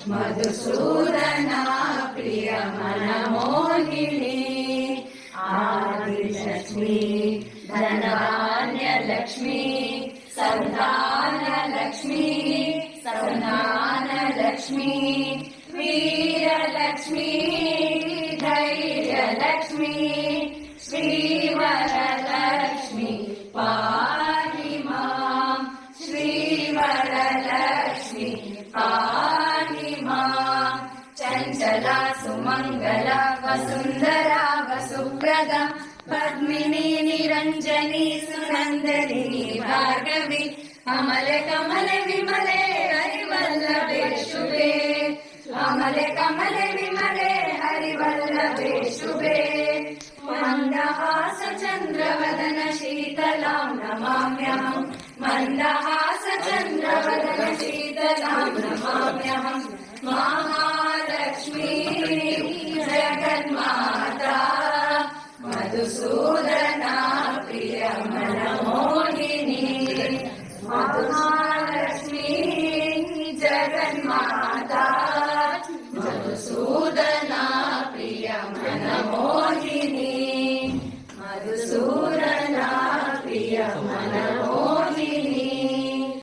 मधुसूदना प्रिय मनमोहिनी आदिलक्ष्मी धनधान्यलक्ष्मी संतानलक्ष्मी संधानलक्ष्मी वीरलक्ष्मी धैर्यलक्ष्मी श्रीवरलक्ष्मी पाहि माम् श्रीवरलक्ष्मी पाहि माम् चञ्चला सुमङ्गला वसुन्धरा वसुप्रदा पद्मिनी निरञ्जनी सुनन्दनी भार्गवी अमले कमले विमले हरिवल्लभे शुभे अमले कमले विमले हरिवल्लभे शुभे मन्दहास चन्द्रवदन शीतलां नमाम्यहम् मन्दहास चन्द्रवदन शीतलां नमाम्यहम् महालक्ष्मी जगन्माता मधुसूदना प्रिय मनमोहिनी महालक्ष्मी जगन्माता मधुसूदना प्रिय मनमोहिनी